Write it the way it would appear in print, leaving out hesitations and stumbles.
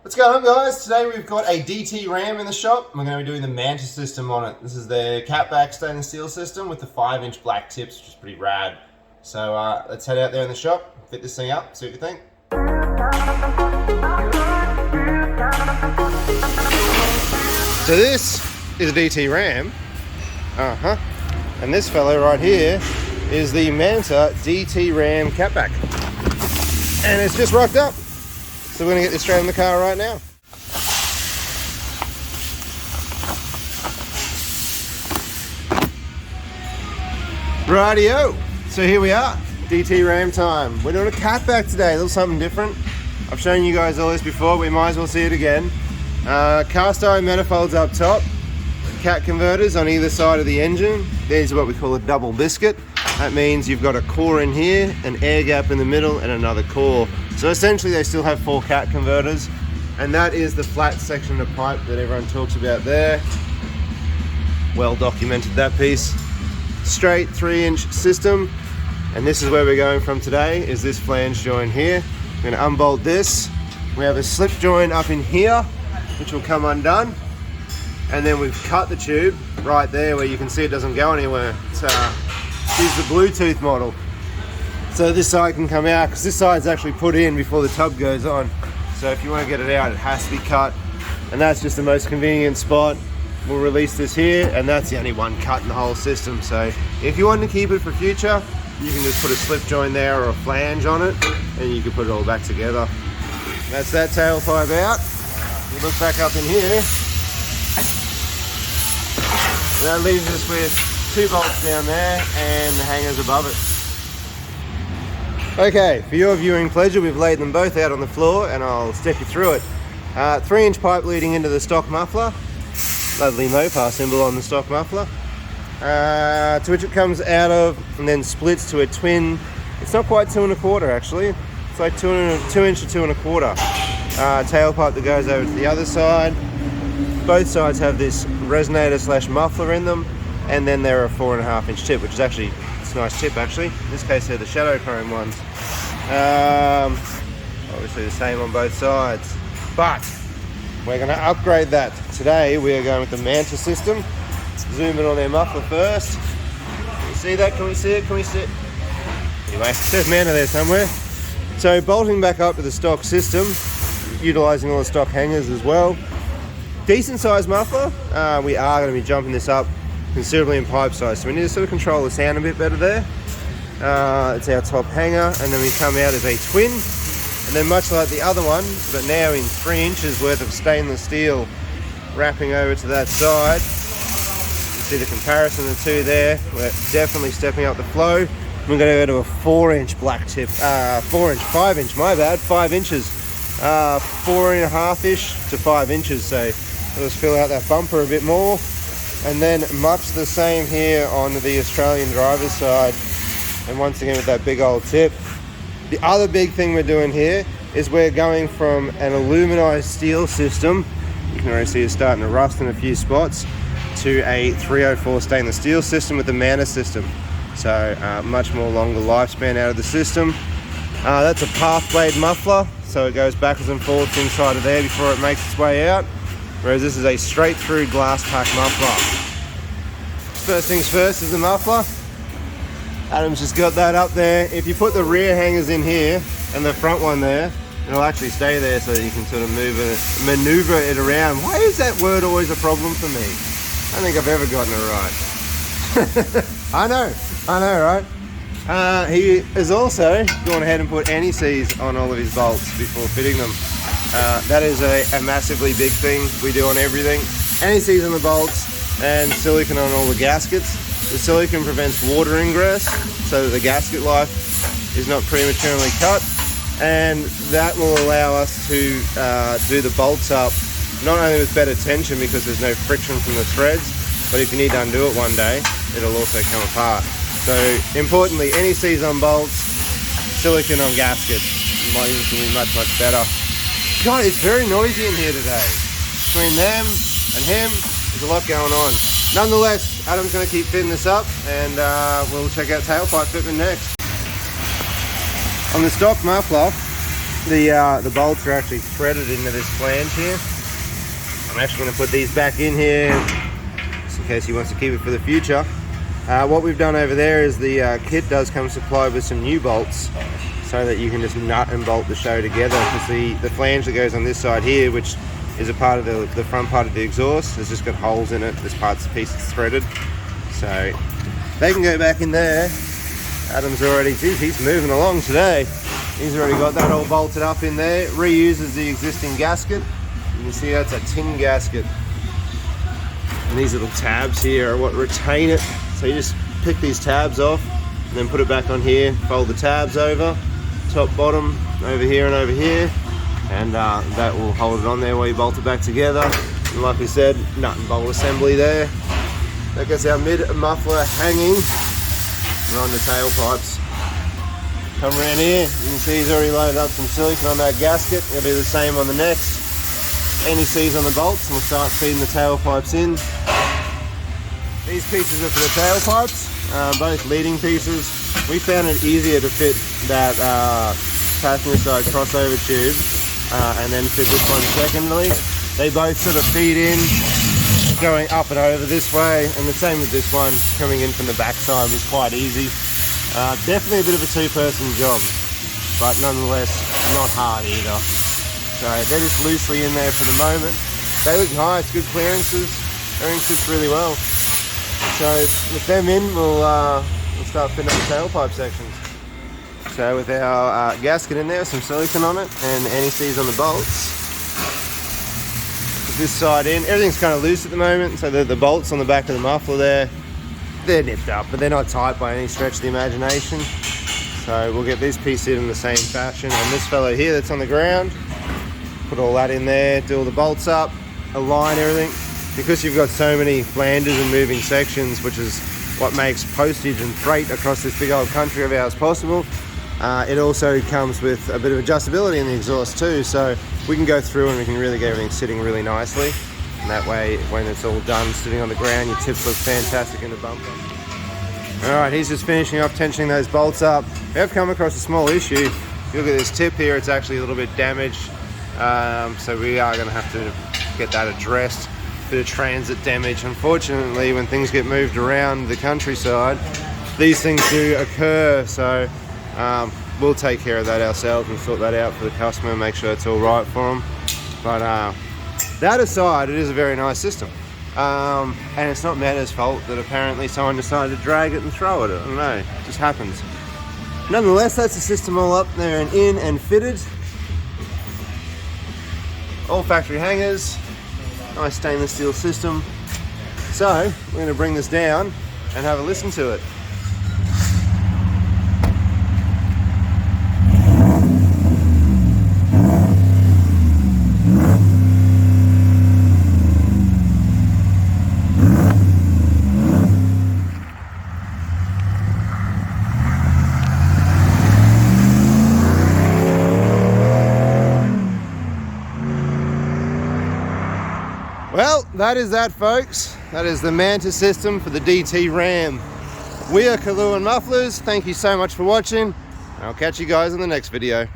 What's going on, guys? Today we've got a DT Ram in the shop. We're going to be doing the Manta system on it. This is the catback stainless steel system with the 5-inch black tips, which is pretty rad. So let's head out there in the shop, fit this thing up, see what you think. So this is a DT Ram. And this fellow right here is the Manta DT Ram catback. And it's just rocked up. So we're going to get this straight in the car right now. Rightio. So here we are, DT Ram time. We're doing a catback today, a little something different. I've shown you guys all this before, we might as well see it again. Cast iron manifolds up top, cat converters on either side of the engine. These are what we call a double biscuit. That means you've got a core in here, an air gap in the middle, and another core. So essentially they still have 4 cat converters, and that is the flat section of pipe that everyone talks about there. Well documented, that piece. Straight 3-inch system, and this is where we're going from today, is this flange joint here. We're going to unbolt this. We have a slip joint up in here, which will come undone. And then we've cut the tube right there where you can see it doesn't go anywhere. It's the Bluetooth model. So this side can come out, because this side's actually put in before the tub goes on. So if you want to get it out, it has to be cut. And that's just the most convenient spot. We'll release this here, and that's the only one cut in the whole system. So if you want to keep it for future, you can just put a slip joint there or a flange on it, and you can put it all back together. That's that tailpipe out. You look back up in here. That leaves us with 2 bolts down there and the hangers above it. Okay, for your viewing pleasure, we've laid them both out on the floor and I'll step you through it. 3-inch pipe leading into the stock muffler. Lovely Mopar symbol on the stock muffler. To which it comes out of and then splits to a twin. It's not quite 2 1/4 actually. It's like 2 inch to 2 1/4. Tailpipe that goes over to the other side. Both sides have this resonator slash muffler in them. And then there are a 4.5-inch tip, which is actually, it's a nice tip actually. In this case they're the shadow chrome ones. Obviously the same on both sides. But we're going to upgrade that. Today we are going with the Manta system. Zoom in on their muffler first. Can you see that? Can we see it? Can we see it? Anyway, there's Manta there somewhere. So bolting back up to the stock system, utilising all the stock hangers as well. Decent sized muffler. We are going to be jumping this up considerably in pipe size, so we need to sort of control the sound a bit better there. It's our top hanger, and then we come out as a twin, and then much like the other one, but now in 3 inches worth of stainless steel wrapping over to that side. You see the comparison of the two there. We're definitely stepping up the flow. We're going to go to a 4-inch black tip, 5-inch, my bad, 5 inches, 4.5-ish to 5 inches, so let's fill out that bumper a bit more. And then much the same here on the Australian driver's side, and once again with that big old tip. The other big thing we're doing here is we're going from an aluminized steel system, you can already see it's starting to rust in a few spots, to a 304 stainless steel system with the Manta system. So much more longer lifespan out of the system. That's a path blade muffler, so it goes backwards and forwards inside of there before it makes its way out. Whereas this is a straight through glass pack muffler. First things first is the muffler. Adam's just got that up there. If you put the rear hangers in here and the front one there, it'll actually stay there so you can sort of maneuver it around. Why is that word always a problem for me? I don't think I've ever gotten it right. I know, right? He has also gone ahead and put anti-seize on all of his bolts before fitting them. That is a massively big thing we do on everything. Anti-seize on the bolts and silicone on all the gaskets. The silicone prevents water ingress so that the gasket life is not prematurely cut, and that will allow us to do the bolts up not only with better tension because there's no friction from the threads, but if you need to undo it one day, it'll also come apart. So importantly, anti-seize on bolts, silicone on gaskets. Might be much better. God, it's very noisy in here today. Between them and him, there's a lot going on. Nonetheless, Adam's going to keep fitting this up, and we'll check out tailpipe fitment next. On the stock muffler, The bolts are actually threaded into this flange here. I'm actually going to put these back in here just in case he wants to keep it for the future. What we've done over there is the kit does come supplied with some new bolts so that you can just nut and bolt the show together, because the flange that goes on this side here, which is a part of the front part of the exhaust, has just got holes in it. This piece is threaded, so they can go back in there. Adam's already, geez, he's moving along today. He's already got that all bolted up in there. Reuses the existing gasket. You can see that's a tin gasket. And these little tabs here are what retain it. So you just pick these tabs off and then put it back on here, fold the tabs over, top, bottom, over here and over here. And that will hold it on there while you bolt it back together. And like we said, nut and bolt assembly there. That gets our mid muffler hanging. We're on the tailpipes. Come around here, you can see he's already loaded up some silicone on that gasket. He'll do the same on the next. NECs on the bolts, and we'll start feeding the tailpipes in. These pieces are for the tailpipes, both leading pieces. We found it easier to fit that passenger side crossover tube and then fit this one secondly. They both sort of feed in, going up and over this way, and the same with this one, coming in from the back side was quite easy. Definitely a bit of a two-person job, but nonetheless not hard either. So they're just loosely in there for the moment. They look nice, good clearances, everything sits really well. So with them in, we'll start fitting up the tailpipe sections. So with our gasket in there, some silicone on it, and NECs on the bolts. Put this side in, everything's kind of loose at the moment, so the bolts on the back of the muffler there, they're nipped up, but they're not tight by any stretch of the imagination. So we'll get this piece in the same fashion, and this fellow here that's on the ground, put all that in there, do all the bolts up, align everything. Because you've got so many flanges and moving sections, which is what makes postage and freight across this big old country of ours possible, it also comes with a bit of adjustability in the exhaust too, so we can go through and we can really get everything sitting really nicely, and that way when it's all done sitting on the ground, your tips look fantastic in the bumper. Alright, he's just finishing up tensioning those bolts up. We have come across a small issue. If you look at this tip here, it's actually a little bit damaged, so we are going to have to get that addressed. Bit of transit damage. Unfortunately, when things get moved around the countryside, these things do occur, so we'll take care of that ourselves and sort that out for the customer and make sure it's all right for them. But that aside, it is a very nice system, and it's not Manta's fault that apparently someone decided to drag it and throw it. I don't know, it just happens. Nonetheless, that's the system all up there and in and fitted. All factory hangers. Nice stainless steel system. So we're going to bring this down and have a listen to it. Well, that is that, folks. That is the Manta system for the DT Ram. We are Kalu and Mufflers. Thank you so much for watching. I'll catch you guys in the next video.